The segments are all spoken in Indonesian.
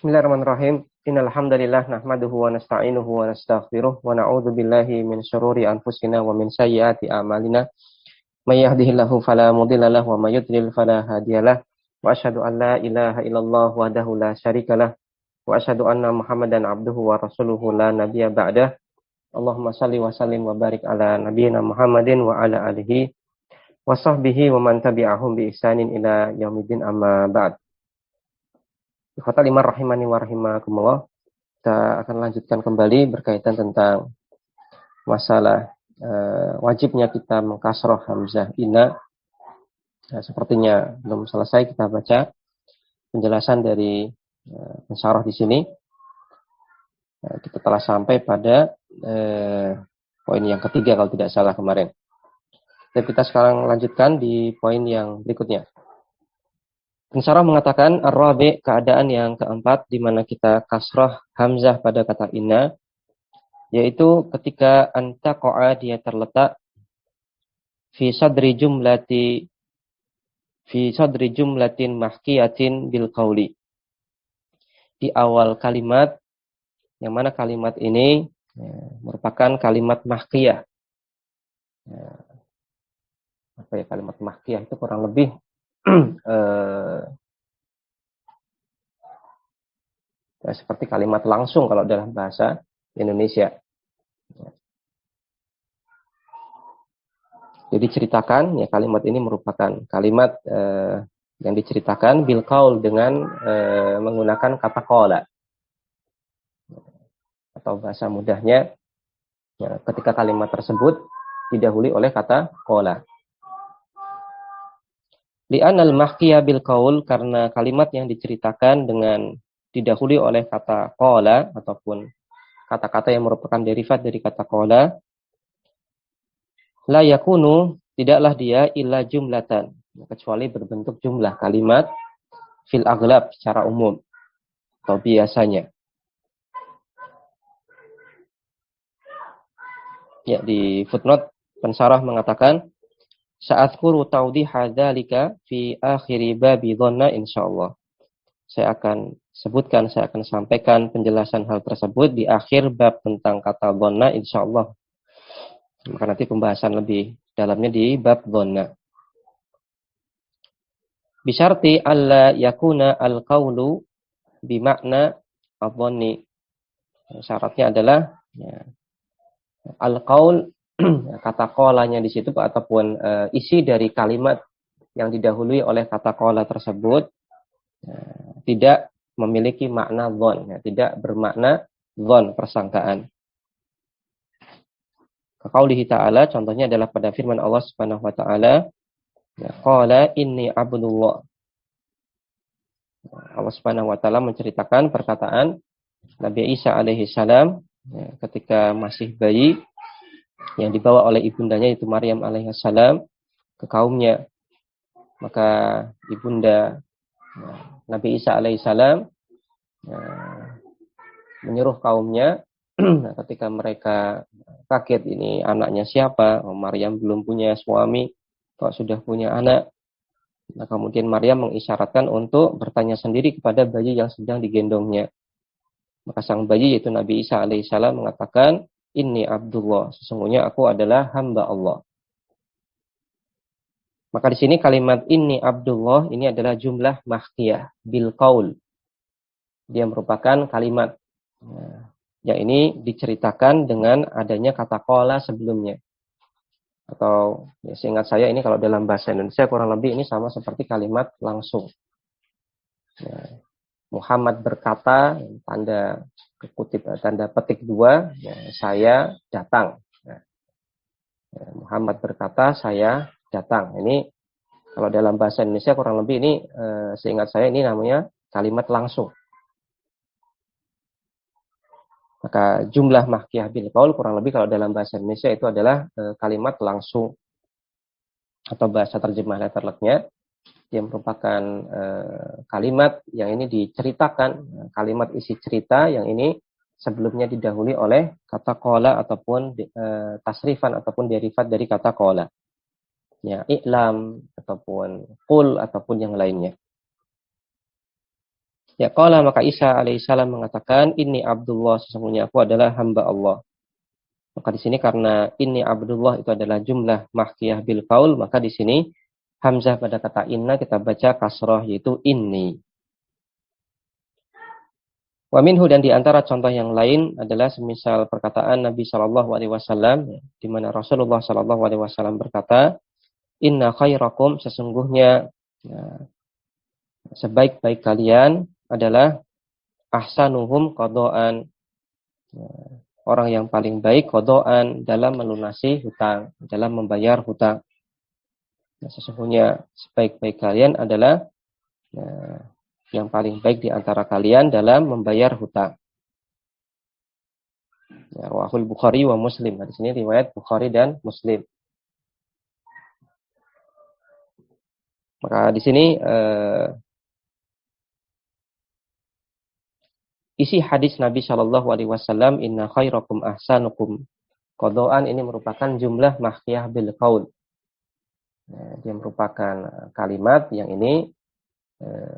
Bismillahirrahmanirrahim. Innal hamdalillah nahmaduhu wa nasta'inuhu wa nastaghfiruh wa na'udzu billahi min syururi anfusina wa min sayyiati a'malina. May yahdihillahu fala mudilla lahu wa may yudlil fala hadiyalah. Wa asyhadu an la ilaha illallah wahdahu la syarikalah wa asyhadu anna Muhammadan abduhu wa rasuluhu la nabiyya ba'dah. Allahumma shalli wa sallim wa barik ala nabiyyina Muhammadin wa ala alihi wa sahbihi wa man tabi'ahum bi ihsanin ila yaumiddin amma ba'd. Ikhwatal iman rahimani wa rahimakumullah. Kita akan lanjutkan kembali berkaitan tentang masalah wajibnya kita mengkasroh hamzah inna. Nah, sepertinya belum selesai kita baca penjelasan dari pensyarah di sini. Kita telah sampai pada poin yang ketiga kalau tidak salah kemarin. Dan kita sekarang lanjutkan di poin yang berikutnya. Pensyarah mengatakan ar-rabi, keadaan yang keempat di mana kita kasrah hamzah pada kata inna, yaitu ketika antaqa'a dia terletak fi sadri jumlatin mahkiyatin bil qauli, di awal kalimat, yang mana kalimat ini merupakan kalimat mahkiyah. Apa ya kalimat mahkiyah itu kurang lebih seperti kalimat langsung kalau dalam bahasa Indonesia. Jadi ceritakan, ya kalimat ini merupakan kalimat yang diceritakan bil qaul dengan menggunakan kata qala. Atau bahasa mudahnya, ya, ketika kalimat tersebut didahului oleh kata qala. Li'anal mahkiyah bil qaul, karena kalimat yang diceritakan dengan didahului oleh kata qala ataupun kata-kata yang merupakan derivat dari kata qala, la yakunu, tidaklah dia illa jumlatan, kecuali berbentuk jumlah kalimat fil aghlab, secara umum atau biasanya. Ya, di footnote pensyarah mengatakan sa'adzkuru tawdiha dzalika fi akhiri babi dhanna insyaallah. Saya akan sampaikan penjelasan hal tersebut di akhir bab tentang kata dhanna insyaallah. Maka nanti pembahasan lebih dalamnya di bab dhanna. Bisyarti alla yakuna al-qaulu bimakna adh-dhanni. Syaratnya adalah ya, al-qaul, kata qalanya di situ ataupun isi dari kalimat yang didahului oleh kata qala tersebut tidak memiliki makna dhon, ya, tidak bermakna dhon, persangkaan. Qaulihi ta'ala, contohnya adalah pada firman Allah Subhanahu wa taala, ya, qala inni abdullah. Allah Subhanahu wa taala menceritakan perkataan Nabi Isa alaihi salam, ya, ketika masih bayi yang dibawa oleh ibundanya yaitu Maryam alaihissalam ke kaumnya. Maka ibunda Nabi Isa alaihissalam menyuruh kaumnya ketika mereka kaget, ini anaknya siapa? Maryam belum punya suami, kok sudah punya anak. Nah, kemudian Maryam mengisyaratkan untuk bertanya sendiri kepada bayi yang sedang digendongnya. Maka sang bayi yaitu Nabi Isa alaihissalam mengatakan, Inni Abdullah, sesungguhnya aku adalah hamba Allah. Maka di sini kalimat Inni Abdullah ini adalah jumlah mahkiyah bil qaul. Dia merupakan kalimat yang ini diceritakan dengan adanya kata qala sebelumnya. Atau ya, seingat saya ini kalau dalam bahasa Indonesia kurang lebih ini sama seperti kalimat langsung. Ya, Muhammad berkata, tanda petik 2, ya, saya datang. Ya, Muhammad berkata, saya datang. Ini kalau dalam bahasa Indonesia kurang lebih ini seingat saya ini namanya kalimat langsung. Maka jumlah mahkiyah bil qaul kurang lebih kalau dalam bahasa Indonesia itu adalah kalimat langsung atau bahasa terjemah letterleknya. Dia merupakan kalimat yang ini diceritakan, kalimat isi cerita yang ini sebelumnya didahului oleh kata qala ataupun tasrifan ataupun derivat dari kata qala. Ya, i'lam ataupun qul ataupun yang lainnya. Ya qala maka Isa alaihissalam mengatakan ini Abdullah, sesungguhnya aku adalah hamba Allah. Maka di sini karena ini Abdullah itu adalah jumlah mahkiyah bil qaul, maka di sini hamzah pada kata inna kita baca kasrah yaitu inni. Wa minhu, dan di antara contoh yang lain adalah semisal perkataan Nabi Shallallahu alaihi wasallam di mana Rasulullah Shallallahu alaihi wasallam berkata, "Inna khairakum", sesungguhnya ya, sebaik-baik kalian adalah ahsanuhum qadaan, ya, orang yang paling baik qadaan dalam melunasi hutang, dalam membayar hutang. Nah, sesungguhnya sebaik-baik kalian adalah ya, yang paling baik di antara kalian dalam membayar hutang. Ya, Rawahul Bukhari wa Muslim. Nah, di sini riwayat Bukhari dan Muslim. Maka di sini isi hadis Nabi Shallallahu alaihi wasallam inna khairakum ahsanukum qadaan ini merupakan jumlah mahkiyah bil qaul. Ya, dia merupakan kalimat yang ini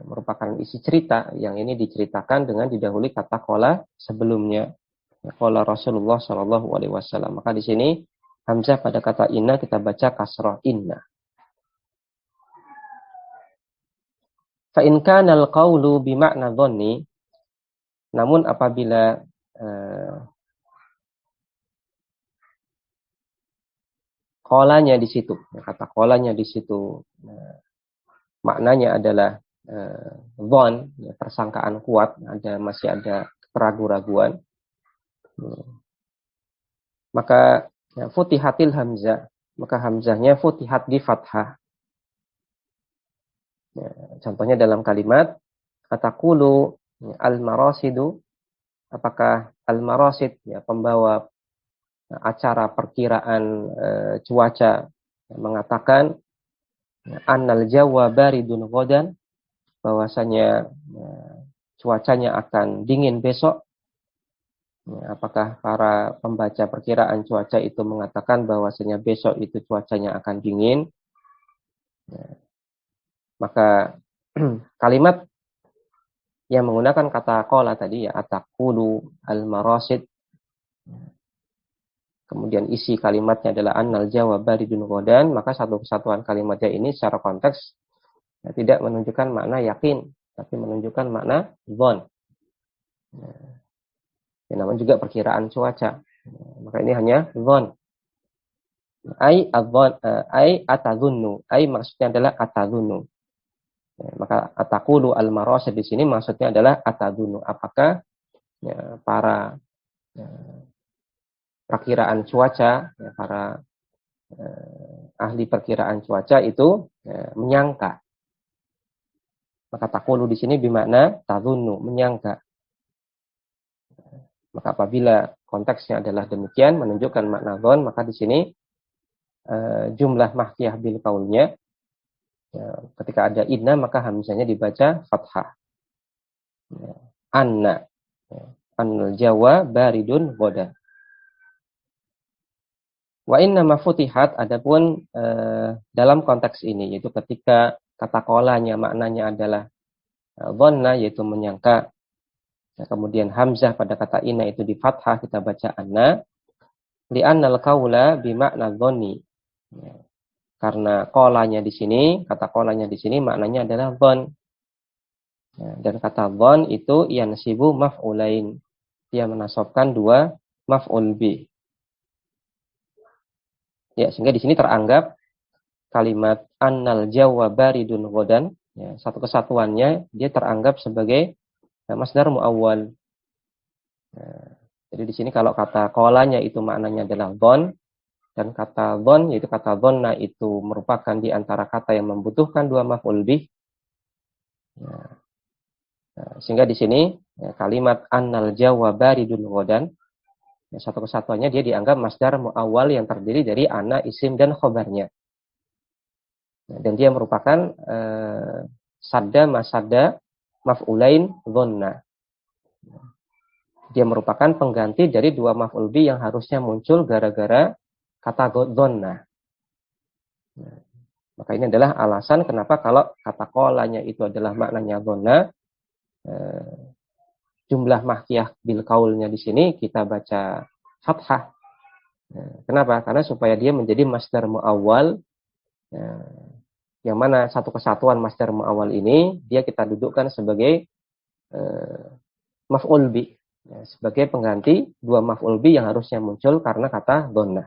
merupakan isi cerita yang ini diceritakan dengan didahului kata qala sebelumnya. Qala Rasulullah Shallallahu alaihi wasallam. Maka di sini hamzah pada kata inna kita baca kasrah inna. Fa in kana al-qawlu bi makna dhanni, namun apabila qalanya di situ, kata qalanya di situ maknanya adalah dhon, ya, persangkaan kuat, masih ada keraguan-raguan. Maka ya, futihatil hamzah, maka hamzahnya futihat di fathah. Ya, contohnya dalam kalimat ataqulu al-marasidu, apakah al-marasid, ya, pembawa acara perkiraan cuaca, mengatakan annal jawa baridun ghadan, bahwasanya cuacanya akan dingin besok. Apakah para pembaca perkiraan cuaca itu mengatakan bahwasanya besok itu cuacanya akan dingin? Maka kalimat yang menggunakan kata qala tadi ya ataqulu al-marasid, kemudian isi kalimatnya adalah annal jawa baridun ghadan, maka satu kesatuan kalimatnya ini secara konteks ya, tidak menunjukkan makna yakin, tapi menunjukkan makna dhon. Ya, namanya juga perkiraan cuaca. Maka ini hanya dhon. Ai adzon, ai atadhunnu, ai maksudnya adalah atadhunnu. Ya, maka ataqulu al-marasid di sini maksudnya adalah atadhunnu. Apakah ya, para perkiraan cuaca, ya, para ahli perkiraan cuaca itu menyangka. Maka taqulu di sini bermakna tadhunnu, menyangka. Maka apabila konteksnya adalah demikian menunjukkan makna dhon, maka di sini jumlah mahkiyah bil qaulnya ketika ada inna maka hamzahnya dibaca fathah. Anna, annal jawa baridun ghadan. Wa inna ma futihat, adapun dalam konteks ini yaitu ketika kata qalanya maknanya adalah dhanna yaitu menyangka. Nah, kemudian hamzah pada kata inna itu di fathah kita baca anna. Li'annal qaula bi makna dhanni. Ya, karena qalanya di sini, kata qalanya di sini maknanya adalah dhann. Ya, dan kata dhann itu yansibu maf'ulain. Dia menasabkan dua maf'ul bih. Ya, sehingga di sini teranggap kalimat annal jawa baridun ghadan, ya, satu kesatuannya dia teranggap sebagai masdar muawwal. Jadi di sini kalau kata qalanya itu maknanya adalah dhon, dan kata dhon yaitu kata dhonna itu merupakan di antara kata yang membutuhkan dua maf'ul bih. Sehingga di sini kalimat annal jawa baridun ghadan, satu kesatuannya dia dianggap masdar muawwal yang terdiri dari ana, isim, dan khobarnya. Dan dia merupakan sadda masadda maf'ulain dhonna. Dia merupakan pengganti dari dua maf'ul bih yang harusnya muncul gara-gara kata dhonna. Maka ini adalah alasan kenapa kalau kata qalanya itu adalah maknanya dhonna, jumlah mahkiyah bil kaulnya di sini kita baca fathah. Kenapa? Karena supaya dia menjadi masdar muawwal, yang mana satu kesatuan masdar muawwal ini dia kita dudukkan sebagai maf'ul bi, sebagai pengganti dua maf'ul bi yang harusnya muncul karena kata dhonna.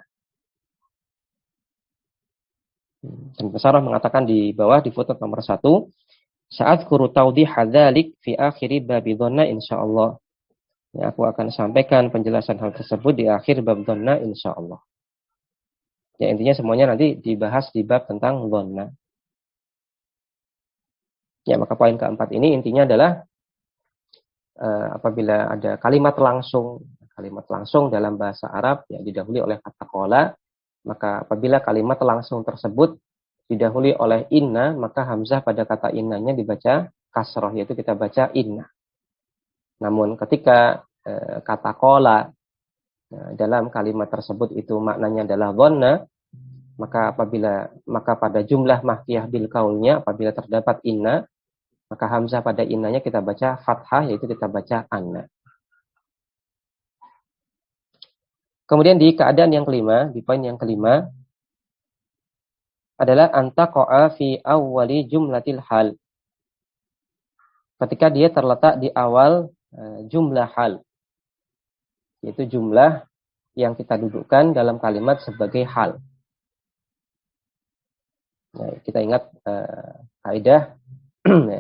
Dan Pesarah mengatakan di bawah di footnote nomor 1, saat kuru taudih hadzalik fi akhiri babi dhonna insyaallah. Ya, aku akan sampaikan penjelasan hal tersebut di akhir bab dhonna insyaallah. Ya, intinya semuanya nanti dibahas di bab tentang dhonna. Ya, maka poin keempat ini intinya adalah apabila ada kalimat langsung dalam bahasa Arab yang didahului oleh kata qala, maka apabila kalimat langsung tersebut didahului oleh inna, maka hamzah pada kata innanya dibaca kasroh, yaitu kita baca inna. Namun ketika kata qala dalam kalimat tersebut itu maknanya adalah dhanna, maka pada jumlah mahkiyah bil kaulnya apabila terdapat inna, maka hamzah pada innanya kita baca fathah, yaitu kita baca anna. Kemudian di keadaan yang kelima, di poin yang kelima adalah antaqa'a fi awwali jumlatil hal. Ketika dia terletak di awal jumlah hal, yaitu jumlah yang kita dudukkan dalam kalimat sebagai hal. Nah, kita ingat kaidah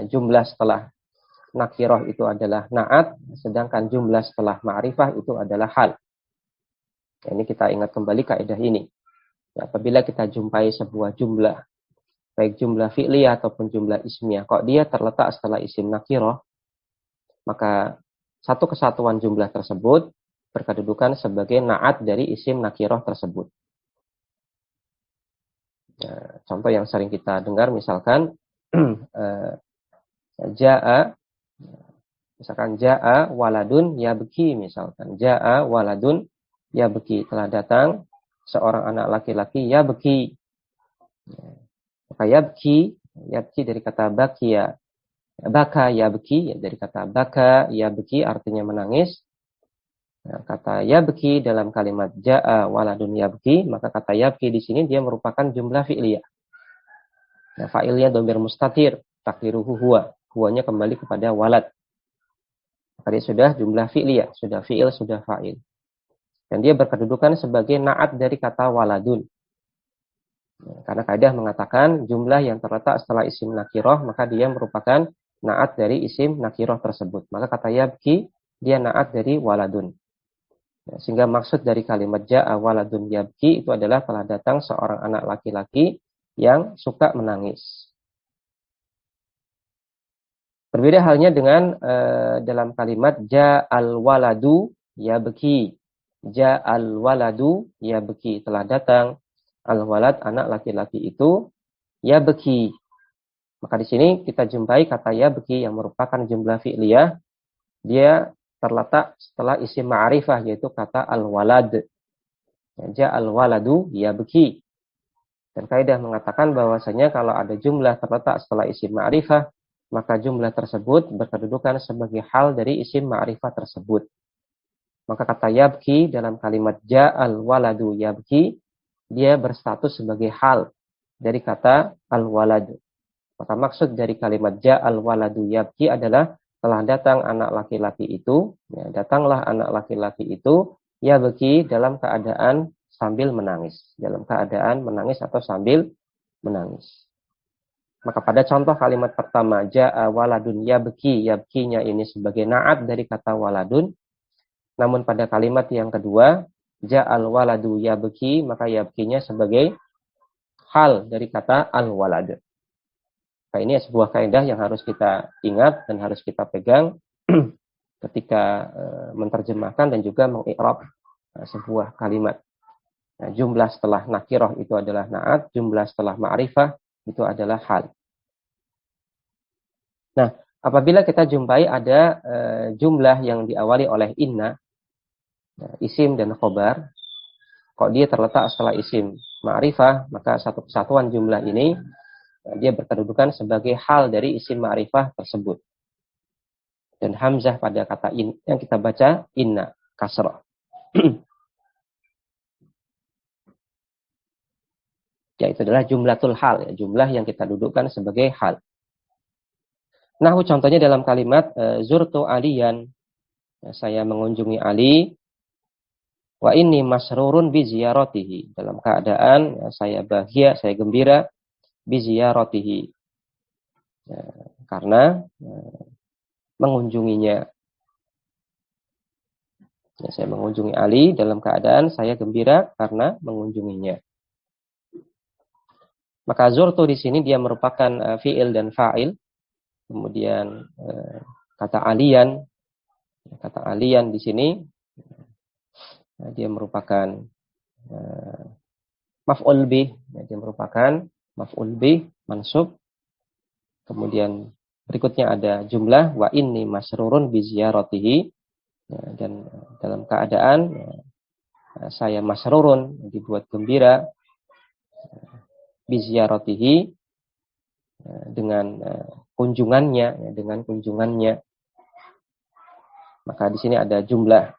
jumlah setelah nakirah itu adalah na'at, sedangkan jumlah setelah ma'rifah itu adalah hal. Nah, ini kita ingat kembali kaidah ini. Ya, apabila kita jumpai sebuah jumlah, baik jumlah fi'liyah ataupun jumlah ismiyah, kok dia terletak setelah isim nakirah, maka satu kesatuan jumlah tersebut berkedudukan sebagai na'at dari isim nakirah tersebut. Nah, contoh yang sering kita dengar misalkan ja'a waladun yabki, misalkan ja'a waladun yabki, telah datang seorang anak laki-laki yabki. Maka yabki dari kata bakia, baka yabki dari kata baka yabki artinya menangis. Nah, kata yabki dalam kalimat ja'a waladun yabki, maka kata yabki di sini dia merupakan jumlah fi'liyah. Nah, fa'ilnya dhamir mustatir, takdiruhu huwa. Huwanya kembali kepada walad. Maka dia sudah jumlah fi'liyah, sudah fi'il, sudah fa'il. Dan dia berkedudukan sebagai na'at dari kata waladun. Nah, karena kaidah mengatakan jumlah yang terletak setelah isim nakirah, maka dia merupakan na'at dari isim nakirah tersebut. Maka kata yabki, dia na'at dari waladun. Nah, sehingga maksud dari kalimat ja'a waladun yabki itu adalah telah datang seorang anak laki-laki yang suka menangis. Berbeda halnya dengan dalam kalimat ja'al waladu yabki. Ja'al waladu yabki, telah datang al-walad anak laki-laki itu yabki. Maka di sini kita jumpai kata yabki yang merupakan jumlah fi'liyah, dia terletak setelah isim ma'rifah yaitu kata al-walad. Ja'al waladu yabki. Dan kaidah mengatakan bahwasanya kalau ada jumlah terletak setelah isim ma'rifah, maka jumlah tersebut berkedudukan sebagai hal dari isim ma'rifah tersebut. Maka kata yabki dalam kalimat ja'al waladu yabki, dia berstatus sebagai hal dari kata al-walad. Maka maksud dari kalimat ja'al waladu yabki adalah telah datang anak laki-laki itu, ya, datanglah anak laki-laki itu yabki dalam keadaan sambil menangis. Dalam keadaan menangis atau sambil menangis. Maka pada contoh kalimat pertama, ja'a waladun yabki, yabkinya ini sebagai na'at dari kata waladun. Namun pada kalimat yang kedua, ja'al waladu yabki, maka yabkinya sebagai hal dari kata al-walad. Nah, ini sebuah kaidah yang harus kita ingat dan harus kita pegang ketika menerjemahkan dan juga mengi'rab sebuah kalimat. Nah, jumlah setelah nakirah itu adalah na'at, jumlah setelah ma'rifah itu adalah hal. Nah, apabila kita jumpai ada jumlah yang diawali oleh inna, isim dan khobar, kok dia terletak setelah isim ma'rifah, maka satu kesatuan jumlah ini dia berkedudukan sebagai hal dari isim ma'rifah tersebut. Dan hamzah pada kata in yang kita baca inna kasrah. Ya, itu adalah jumlatul hal, ya, jumlah yang kita dudukkan sebagai hal. Nah, contohnya dalam kalimat zurtu aliyan, ya, saya mengunjungi Ali. Wa inni masrurun bi ziyaratihi, dalam keadaan ya, saya bahagia, saya gembira bi ziyaratihi, ya, karena mengunjunginya. Ya, saya mengunjungi Ali dalam keadaan saya gembira karena mengunjunginya. Maka zurtu di sini dia merupakan fi'il dan fa'il. Kemudian kata aliyan di sini dia merupakan maf'ul bih, dia merupakan maf'ul bih mansub. Kemudian berikutnya ada jumlah wa inni masrurun bi ziyaratihi, dan dalam keadaan saya masrurun, dibuat gembira bi ziyaratihi, dengan kunjungannya, Maka di sini ada jumlah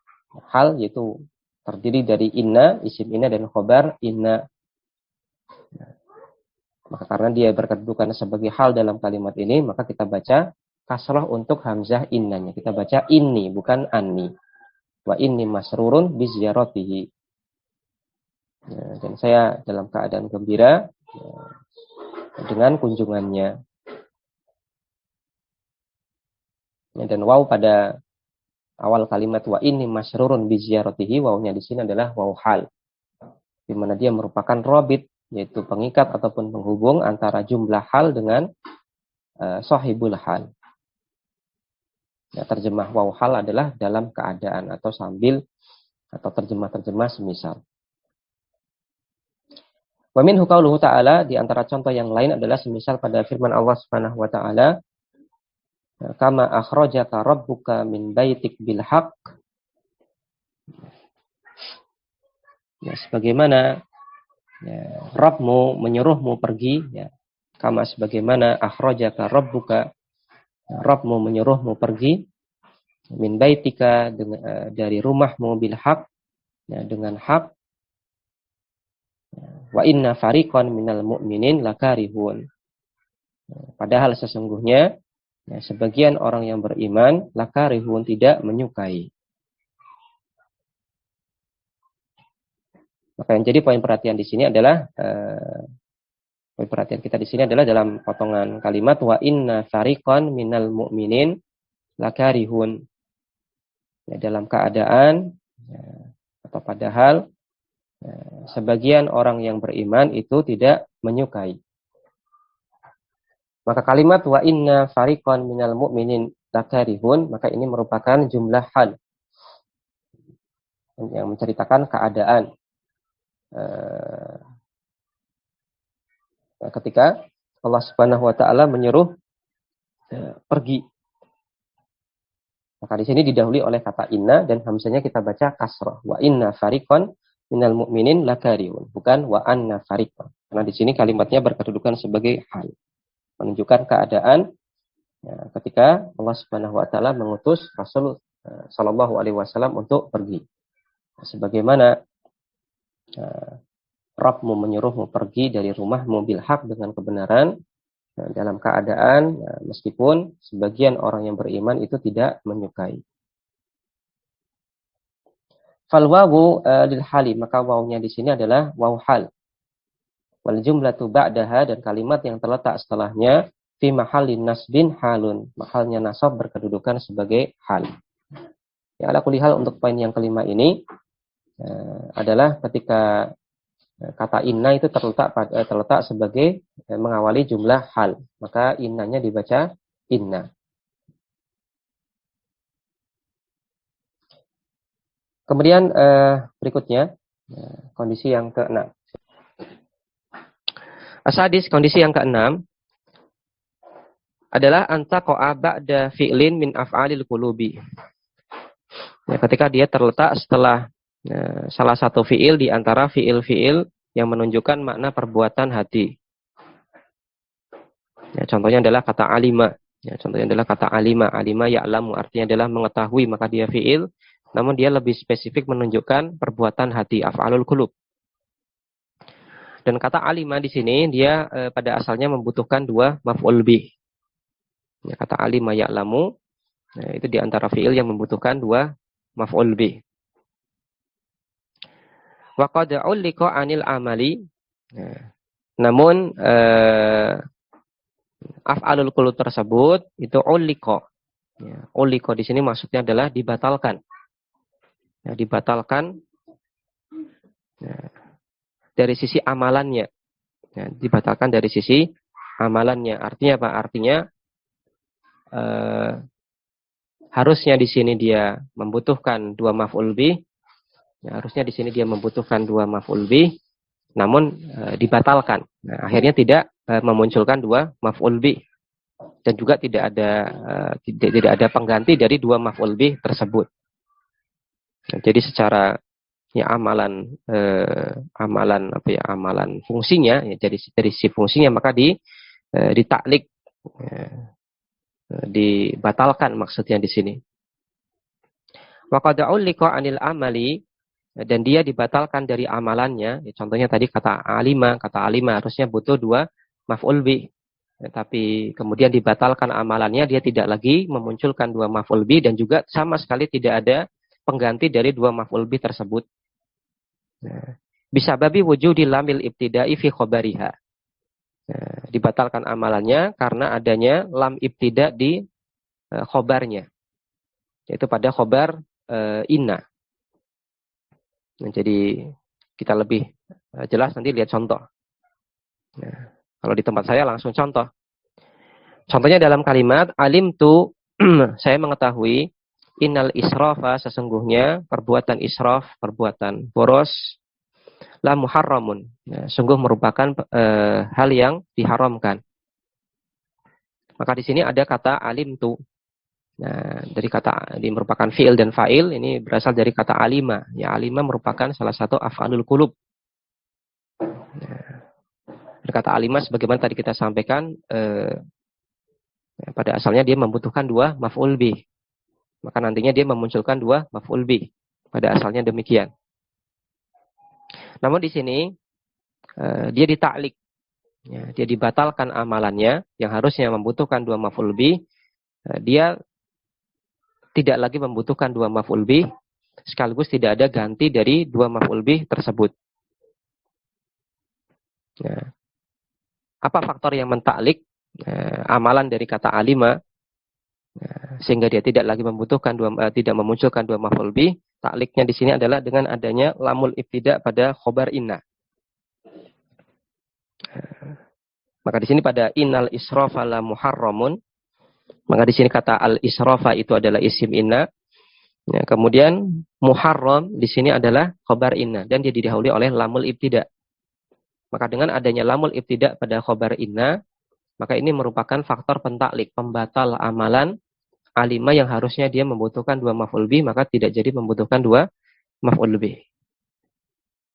hal, yaitu terdiri dari inna, isim inna, dan khobar inna. Maka karena dia berkedudukan sebagai hal dalam kalimat ini, maka kita baca kasrah untuk hamzah innanya. Kita baca inni, bukan anni. Wa inni masrurun bi ziyaratihi. Dan saya dalam keadaan gembira dengan kunjungannya. Dan waw pada awal kalimat wa inni masrurun bi ziyaratihi, wawnya di sini adalah waw hal, di mana dia merupakan robit, yaitu pengikat ataupun penghubung antara jumlah hal dengan sahibul hal. Ya, terjemah waw hal adalah dalam keadaan atau sambil, atau terjemah-terjemah semisal. Wa minhu qauluhu ta'ala, di antara contoh yang lain adalah semisal pada firman Allah Subhanahu wa taala, kama akhrajaka rabbuka min baitik bil haqq. Ya, sebagaimana Rabbmu menyuruhmu pergi, ya. Kama sebagaimana akhrajaka rabbuka, Rabbmu menyuruhmu pergi, min baitika, dari rumahmu, bil haqq, ya, dengan hak. Wa inna fariqan minal mu'minin lakarihun. Padahal sesungguhnya ya, sebagian orang yang beriman lakarihun, tidak menyukai. Maka yang jadi poin perhatian di sini adalah poin perhatian kita di sini adalah dalam potongan kalimat wa inna fariqan minal mu'minin lakarihun. Ya, dalam keadaan ya, atau padahal ya, sebagian orang yang beriman itu tidak menyukai. Maka kalimat wa inna fariqan minal mu'minin lakarihun, maka ini merupakan jumlah hal yang menceritakan keadaan ketika Allah Subhanahu wa taala menyuruh pergi. Maka di sini didahului oleh kata inna, dan hamzahnya kita baca kasrah. Wa inna fariqan minal mu'minin lakarihun, bukan wa anna fariqan. Karena di sini kalimatnya berkedudukan sebagai hal, menunjukkan keadaan ya, ketika Allah Subhanahu wa taala mengutus Rasul sallallahu alaihi wasallam untuk pergi. Sebagaimana Rabbmu menyuruhmu pergi dari rumahmu bil haq, dengan kebenaran, dalam keadaan meskipun sebagian orang yang beriman itu tidak menyukai. Fal wawu lil hali, maka wawunya di sini adalah waw hal. Wal jumlatu ba'daha, dan kalimat yang terletak setelahnya fi mahallin nasbin halun, mahalnya nasab berkedudukan sebagai hal. Ya, ala kulli hal, untuk poin yang kelima ini adalah ketika kata inna itu terletak sebagai mengawali jumlah hal, maka innanya dibaca inna. Kemudian berikutnya kondisi yang ke-6. Asadis, kondisi yang ke-6 adalah antaqa'a ba'da fi'lin min af'alil qulubi. Ya, ketika dia terletak setelah salah satu fi'il di antara fi'il-fi'il yang menunjukkan makna perbuatan hati. Ya, contohnya adalah kata alima. Ya, contohnya adalah kata alima. Alima ya'lamu artinya adalah mengetahui, maka dia fi'il. Namun dia lebih spesifik menunjukkan perbuatan hati, af'alul qulub. Dan kata alima di sini dia pada asalnya membutuhkan dua maf'ul bih. Ya, kata alima ya'lamu, nah, itu di antara fi'il yang membutuhkan dua maf'ul bih. Wa qad ulliqa 'anil amali. Nah, namun af'alul qulub tersebut itu ulliqa. Ya, ulliqa di sini maksudnya adalah dibatalkan. Ya, dibatalkan ya, dari sisi amalannya. Ya, dibatalkan dari sisi amalannya. Artinya apa? Artinya harusnya di sini dia membutuhkan dua maf'ul bih. Ya, harusnya di sini dia membutuhkan dua maf'ul bih, namun dibatalkan. Nah, akhirnya tidak memunculkan dua maf'ul bih dan juga tidak ada pengganti dari dua maf'ul bih tersebut. Nah, jadi secara ya amalan amalan fungsinya ya, dari si fungsinya maka ditaklik dibatalkan maksudnya di sini. Wa qad ulliqa 'anil amali, dan dia dibatalkan dari amalannya. Ya, contohnya tadi kata alima harusnya butuh dua maf'ul bih. Ya, tapi kemudian dibatalkan amalannya, dia tidak lagi memunculkan dua maf'ul bih dan juga sama sekali tidak ada pengganti dari dua maf'ul bih tersebut. Nah, bisa babi wujudi lamil ibtida'i fi khobariha. Nah, dibatalkan amalannya karena adanya lam ibtida di khobarnya, yaitu pada khobar inna. Nah, jadi kita lebih jelas nanti lihat contoh. Nah, kalau di tempat saya langsung contoh. Contohnya dalam kalimat alim tu saya mengetahui innal israfa sesungguhnya perbuatan israf, perbuatan boros la muharramun. Nah, sungguh merupakan hal yang diharamkan. Maka di sini ada kata alim tu. Nah, dari kata ini merupakan fi'il dan fa'il, ini berasal dari kata alima. Ya, alima merupakan salah satu af'alul qulub. Nah, kata alima sebagaimana tadi kita sampaikan pada asalnya dia membutuhkan dua maf'ul bih. Maka nantinya dia memunculkan dua maf'ul bih. Pada asalnya demikian. Namun di sini dia ditaklik. Ya, dia dibatalkan amalannya yang harusnya membutuhkan dua maf'ul bih. Dia tidak lagi membutuhkan dua maf'ul bih, sekaligus tidak ada ganti dari dua maf'ul bih tersebut. Ya. Apa faktor yang mentaklik amalan dari kata alima sehingga dia tidak lagi membutuhkan tidak memunculkan dua maf'ul bih? Takliknya di sini adalah dengan adanya lamul ibtida pada khobar inna. Maka di sini pada innal israfa la muharramun, maka di sini kata al israfa itu adalah isim inna. Ya, kemudian muharram di sini adalah khobar inna dan dia didahului oleh lamul ibtida. Maka dengan adanya lamul ibtida pada khobar inna, maka ini merupakan faktor pentaklik, pembatal amalan alima yang harusnya dia membutuhkan dua maf'ul bih, maka tidak jadi membutuhkan dua maf'ul bih.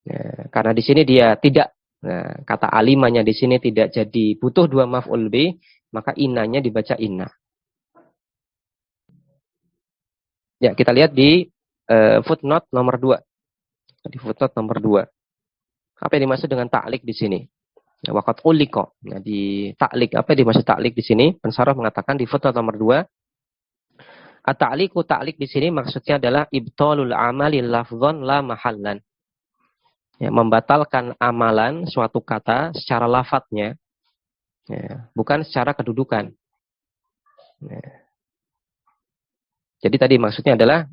Ya, karena di sini dia tidak, nah, kata alimanya di sini tidak jadi butuh dua maf'ul bih, maka innanya dibaca inna. Ya, kita lihat di footnote nomor 2. Di footnote nomor 2. Apa yang dimaksud dengan taklik di sini? Ya, waqad ulliqa. Nah, di taklik, apa yang dimaksud taklik di sini? Pensarah mengatakan di footnote nomor 2, at-ta'liqu taklik di sini maksudnya adalah ibtalul amali lafdhon la mahallan. Ya, membatalkan amalan suatu kata secara lafadznya, ya, bukan secara kedudukan. Ya. Jadi tadi maksudnya adalah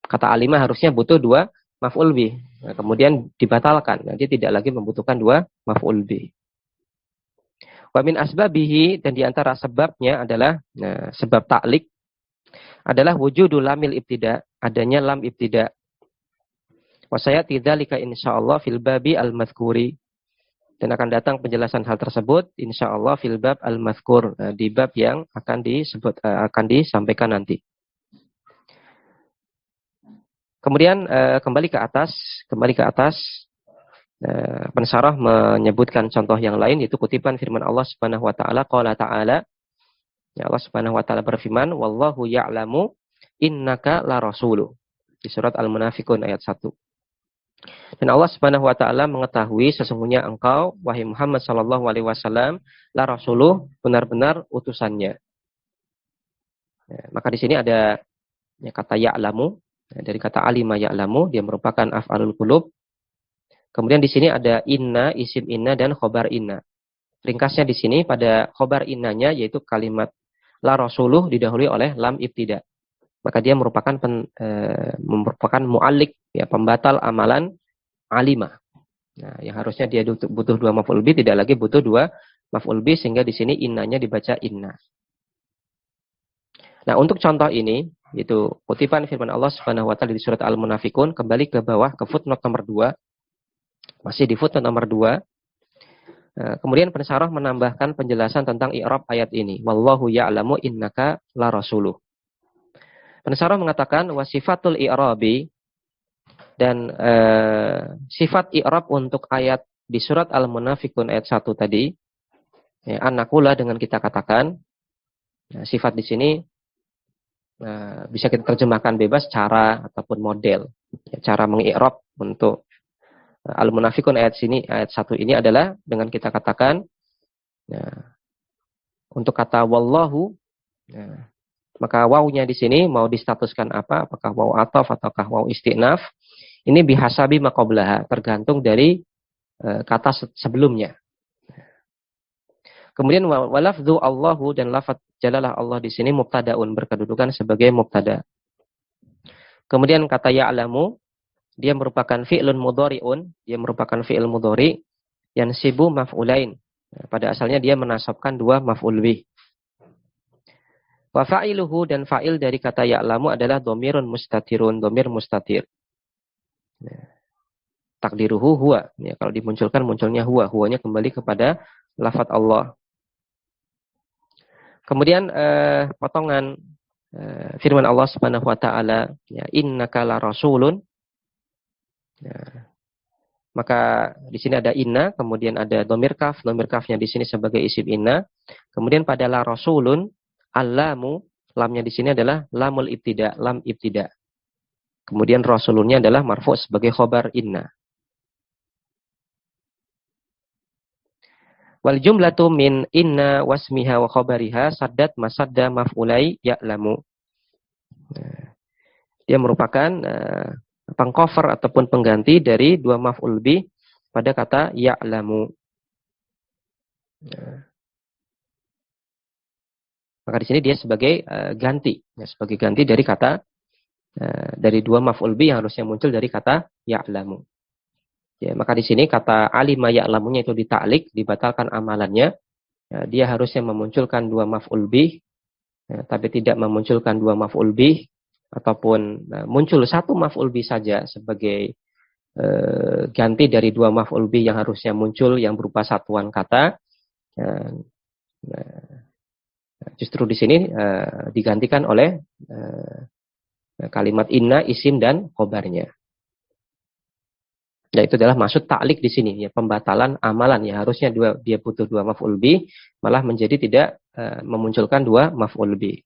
kata alimah harusnya butuh dua maf'ul bih. Nah, kemudian dibatalkan. Nah, dia tidak lagi membutuhkan dua maf'ul bih. Wa min asbabihi, dan diantara sebabnya adalah sebab taklik adalah wujudul lamil ibtida, adanya lam ibtida. Wa sayati dzalika insyaallah fil babi al-mazkuri. Dan akan datang penjelasan hal tersebut insyaallah fil bab al-mazkur, di bab yang akan disampaikan nanti. Kemudian kembali ke atas pensyarah menyebutkan contoh yang lain, yaitu kutipan firman Allah Subhanahu wa taala, qala ta'ala Ya, Allah Subhanahu wa taala berfirman, "Wallahu ya'lamu innaka la rasuluh." Di surat Al-Munafiqun ayat 1. Dan Allah Subhanahu wa taala mengetahui sesungguhnya engkau wahai Muhammad sallallahu alaihi wasallam la rasuluh, benar-benar utusannya. Ya, maka di sini ada kata ya'lamu, dari kata alima ya'lamu, dia merupakan af'alul qulub. Kemudian di sini ada inna, isim inna dan khobar inna. Ringkasnya di sini pada khobar innanya yaitu kalimat la rasuluh didahului oleh lam ibtida. Maka dia merupakan mu'allik, ya, pembatal amalan alima. Nah, yang harusnya dia butuh dua maf'ul bih tidak lagi butuh dua maf'ul bih, sehingga di sini innanya dibaca inna. Nah, untuk contoh ini yaitu kutipan firman Allah Subhanahu wa taala di surat Al-Munafiqun, kembali ke bawah ke footnote nomor 2. Masih di footnote nomor 2. Kemudian pensyarah menambahkan penjelasan tentang i'rab ayat ini. Wallahu ya'lamu innaka la rasuluh. Pensyarah mengatakan wasifatul i'rabi, dan sifat i'rab untuk ayat di surat Al-Munafiqun ayat 1 tadi, ya, anakula dengan kita katakan, nah, sifat di sini bisa kita terjemahkan bebas cara ataupun model. Ya, cara mengi'rab untuk Al-Munafiqun ayat 1 ini adalah dengan kita katakan, ya, untuk kata wallahu, ya, maka wawunya di sini mau distatuskan apa? Apakah waw ataf ataukah waw istinaf? Ini bihasabi maqablaha, tergantung dari kata sebelumnya. Kemudian walafdhu Allahu, dan lafaz jalalah Allah di sini mubtadaun, berkedudukan sebagai mubtada. Kemudian kata ya'lamu, dia merupakan fi'lun mudhari'un, dia merupakan fi'il mudhari yang sibu maf'ulain. Pada asalnya dia menasabkan dua maf'ul bih. Wa fa'iluhu, dan fa'il dari kata ya'lamu adalah dhamirun mustatirun, dhamir mustatir. Takdiruhu huwa. Ya, kalau dimunculkan munculnya huwa. Huwanya kembali kepada lafaz Allah. Kemudian potongan firman Allah Subhanahu wa taala, ya, innaka la rasulun. Ya, maka di sini ada inna, kemudian ada dhamir kaf. Dhamir kafnya di sini sebagai isim inna. Kemudian pada la rasulun, al-lamu, lamnya di sini adalah lamul ibtida, lam ibtida. Kemudian rasulunnya adalah marfu' sebagai khobar inna. Wal jumlatu min inna wasmiha wa khobariha saddat masadda maf'ulai ya'lamu. Dia merupakan pengcover ataupun pengganti dari dua maf'ul bih pada kata ya'lamu. Maka di sini dia sebagai ganti, ya, sebagai ganti dari kata dari dua maf'ul bih yang harusnya muncul dari kata ya'lamu. Ya, maka di sini kata alima ya'lamunya itu dita'lik, dibatalkan amalannya. Ya, dia harusnya memunculkan dua maf'ul bih, ya, tapi tidak memunculkan dua maf'ul bih, ataupun muncul satu maf'ul bih saja sebagai ganti dari dua maf'ul bih yang harusnya muncul yang berupa satuan kata. Justru di sini digantikan oleh kalimat inna, isim dan khobarnya. Ya, itu adalah maksud ta'lik di sini, ya, pembatalan amalan, ya, harusnya dia butuh dua maf'ul bih, malah menjadi tidak memunculkan dua maf'ul bih,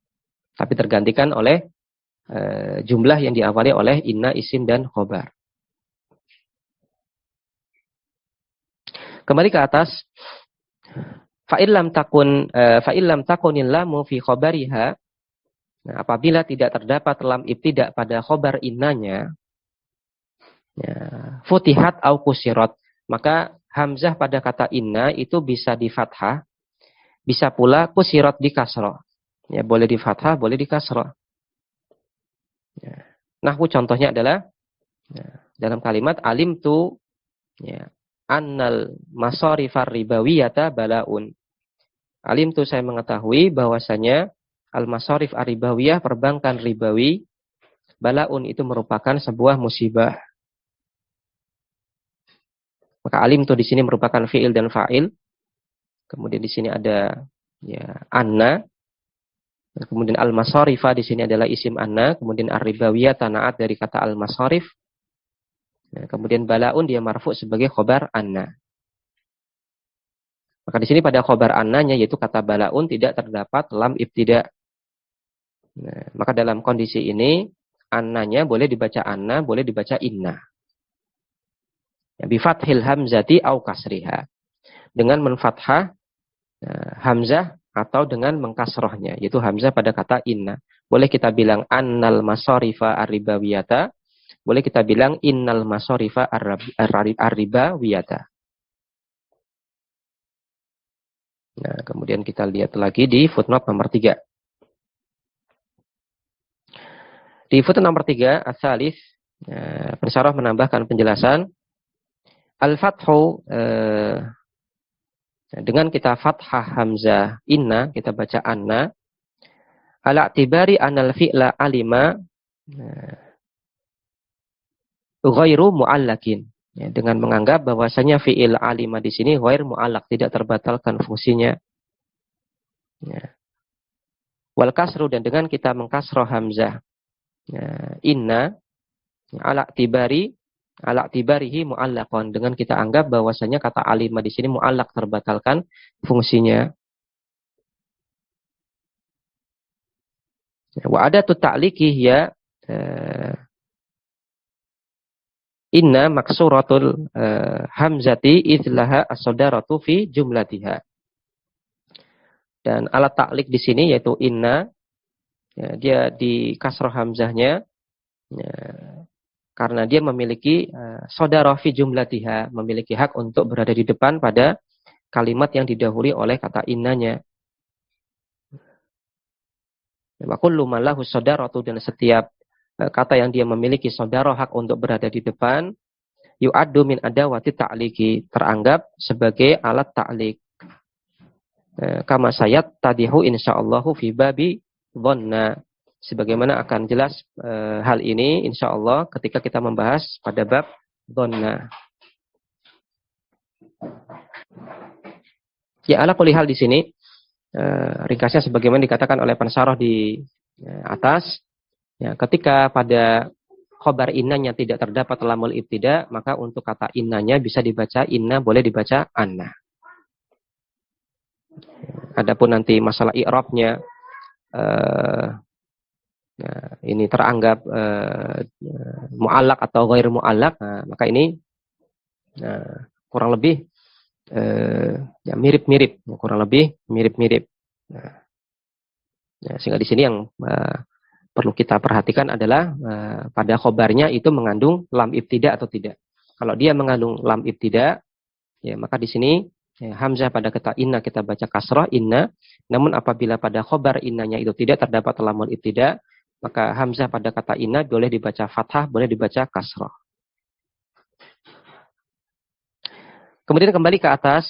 tapi tergantikan oleh jumlah yang diawali oleh inna, isim dan khobar. Kembali ke atas, fa'illam takunil lamu fi khobariha. Nah, apabila tidak terdapat lam ibtida pada khobar innanya, ya, futihat au kusirat, maka hamzah pada kata inna itu bisa di fathah, bisa pula kusirat di kasrah. Ya, boleh di fathah, boleh di kasrah. Ya. Nahwu contohnya adalah, ya, dalam kalimat alim tu, ya, annal masarifar ribawiyata balaun. Alim tu, saya mengetahui bahwasanya al masarif ar-ribawiyah, perbankan ribawi, balaun itu merupakan sebuah musibah. Maka alim tu di sini merupakan fi'il dan fa'il. Kemudian di sini ada, ya, anna. Kemudian al-masarifah di sini adalah isim anna. Kemudian ar-ribawiyah tana'at dari kata al-masarif. Nah, kemudian balaun dia marfu' sebagai khobar anna. Maka di sini pada khobar annanya yaitu kata balaun tidak terdapat lam ibtida. Nah, maka dalam kondisi ini annanya boleh dibaca anna, boleh dibaca inna. Ya, bi fathil hamzati au kasriha. Dengan menfathah hamzah atau dengan mengkasrohnya, yaitu hamzah pada kata inna. Boleh kita bilang annal masorifa arribawiyata, boleh kita bilang innal masorifa arribawiyata. Nah, kemudian kita lihat lagi di footnote nomor 3. Di footnote nomor 3, as-salis, pensyarah menambahkan penjelasan al-fathu dengan kita fathah hamzah inna, kita baca anna, ala tibari anal fi'la alima ghairu mu'allakin. Ya, dengan menganggap bahwasanya fi'il alima di sini ghair mu'allak, tidak terbatalkan fungsinya. Ya. Wal kasru, dan dengan kita mengkasroh hamzah inna ala tibarihi mu'allaqan, dengan kita anggap bahwasanya kata alima di sini mu'allak, terbatalkan fungsinya. Wa adatu ta'liqih ya inna maksuratul hamzati idlaha as-sadaratu fi jumlatiha. Dan alat taklik di sini yaitu inna, ya, dia di kasroh hamzahnya, ya, karena dia memiliki sadarah fi jumlatiha, memiliki hak untuk berada di depan pada kalimat yang didahului oleh kata innanya. Wa kullu man lahu sadaratu, dan setiap kata yang dia memiliki sadarah, hak untuk berada di depan, yu'addu min adawati ta'liki, teranggap sebagai alat ta'lik. Kama sayat tadihu insyaallahu fi babi dhanna, sebagaimana akan jelas hal ini insyaallah ketika kita membahas pada bab dhanna. Ya, ala kulli hal di sini ringkasnya sebagaimana dikatakan oleh pensyarah di atas, ya, ketika pada khobar innanya tidak terdapat lamul ibtida, maka untuk kata innanya bisa dibaca inna, boleh dibaca anna. Adapun nanti masalah i'rabnya ini teranggap mu'allaq atau ghair mu'allaq, maka ini kurang lebih ya mirip-mirip, kurang lebih mirip-mirip. Sehingga di sini yang perlu kita perhatikan adalah pada khobarnya itu mengandung lam ibtida atau tidak. Kalau dia mengandung lam ibtida, ya maka di sini hamzah pada kata inna kita baca kasrah inna. Namun apabila pada khobar innanya itu tidak terdapat lamul ibtida, maka hamzah pada kata inna boleh dibaca fathah, boleh dibaca kasrah. Kemudian kembali ke atas.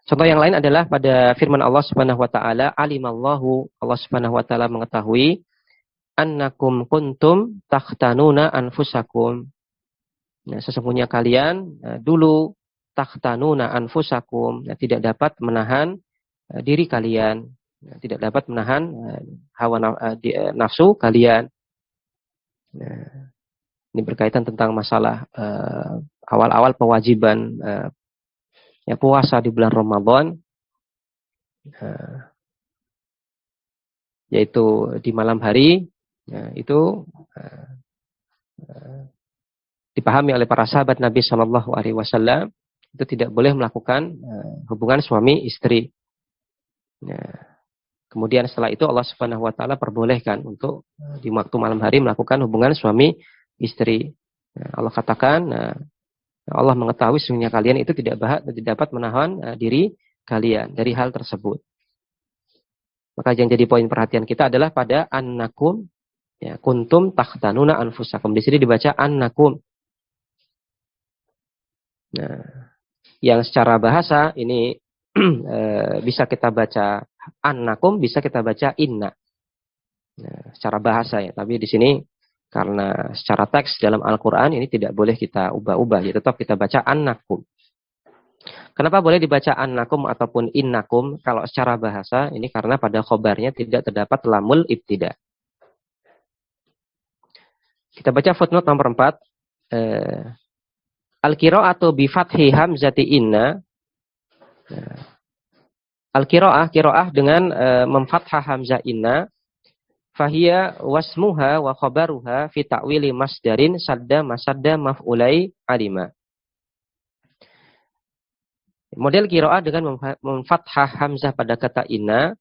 Contoh yang lain adalah pada firman Allah Subhanahu wa taala, alimallahu, Allah Subhanahu wa taala mengetahui annakum kuntum takhtanuna anfusakum. Nah, sesungguhnya kalian dulu takhtanuna anfusakum, tidak dapat menahan diri kalian, tidak dapat menahan hawa nafsu kalian. Nah, ini berkaitan tentang masalah awal-awal kewajiban ya puasa di bulan Ramadan, yaitu di malam hari, itu dipahami oleh para sahabat Nabi Shallallahu Alaihi Wasallam, itu tidak boleh melakukan hubungan suami istri. Kemudian setelah itu Allah Subhanahu Wa Taala perbolehkan untuk di waktu malam hari melakukan hubungan suami istri. Allah katakan, Allah mengetahui sesungguhnya kalian itu tidak dapat menahan diri kalian dari hal tersebut. Maka yang jadi poin perhatian kita adalah pada annakum, ya, kuntum takhtanuna anfusakum. Di sini dibaca annakum. Nah, yang secara bahasa ini bisa kita baca annakum, bisa kita baca inna. Nah, secara bahasa ya, tapi di sini karena secara teks dalam Al-Quran ini tidak boleh kita ubah-ubah, ya tetap kita baca annakum. Kenapa boleh dibaca annakum ataupun innakum kalau secara bahasa? Ini karena pada khobarnya tidak terdapat lamul ibtida. Kita baca footnote nomor 4. Al-qira'atu bi fathi hamzati inna Al-qiraah dengan memfathah hamzah inna, fahiya wasmuha wa khabaruha fi ta'wili masdarin sadda masadda maf'ulai alima. Model qiraah dengan memfathah hamzah pada kata inna,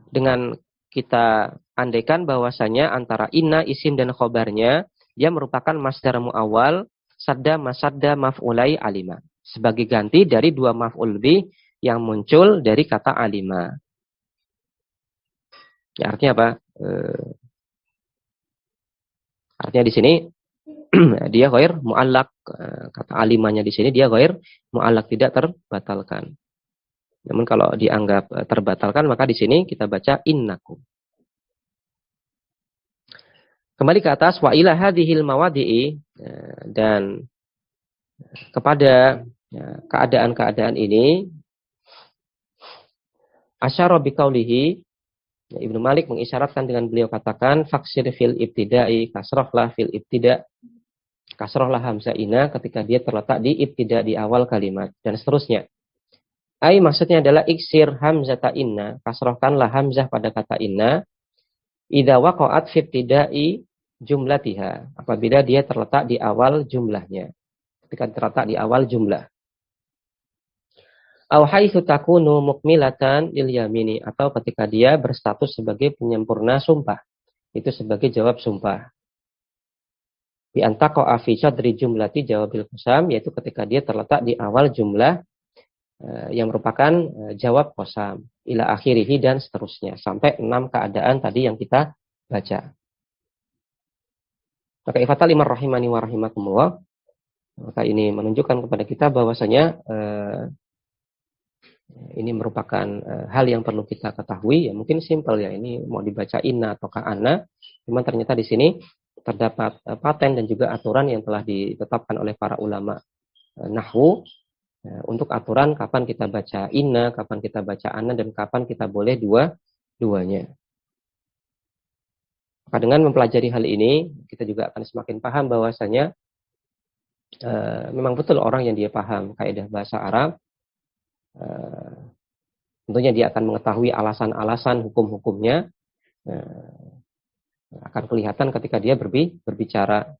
dengan kita andaikan bahwasanya antara inna isim dan khobarnya dia merupakan masdar muawwal sadda masadda maf'ulai alima, sebagai ganti dari dua maf'ul bih yang muncul dari kata alima. Ya, artinya apa? Artinya di sini dia ghair mu'allaq. Kata alimanya di sini dia ghair mu'allaq, tidak terbatalkan. Namun kalau dianggap terbatalkan maka di sini kita baca innakum. Kembali ke atas, wa ila hadhil mawadi'i, dan kepada keadaan-keadaan ini asyara biqaulihi, Ibnu Malik mengisyaratkan dengan beliau katakan faksir fil ibtida'i, kasrohlah fil ibtida', kasrohlah hamzah ina ketika dia terletak di ibtida' di awal kalimat, dan seterusnya. Ai maksudnya adalah iksir hamzata inna, kasrohkanlah hamzah pada kata inna idza waqa'at fi ibtida'i jumlatiha, apabila dia terletak di awal jumlahnya, ketika terletak di awal jumlah. Aw haitsu takunu mukmilatan lil yamini, atau ketika dia berstatus sebagai penyempurna sumpah, itu sebagai jawab sumpah. Bi antaqa'a fi sadri jumlati jawabil qasam, yaitu ketika dia terletak di awal jumlah yang merupakan jawab qasam, ila akhirih, dan seterusnya sampai 6 keadaan tadi yang kita baca. Maka ifatal iman rahimani wa rahimakumullah, maka ini menunjukkan kepada kita bahwasanya ini merupakan hal yang perlu kita ketahui. Ya mungkin simpel ya, ini mau dibaca inna ataukah anna, cuma ternyata di sini terdapat paten dan juga aturan yang telah ditetapkan oleh para ulama nahwu untuk aturan kapan kita baca inna, kapan kita baca anna, dan kapan kita boleh dua-duanya. Maka dengan mempelajari hal ini, kita juga akan semakin paham bahwasanya memang betul orang yang dia paham kaidah bahasa Arab, tentunya dia akan mengetahui alasan-alasan hukum-hukumnya, akan kelihatan ketika dia berbicara.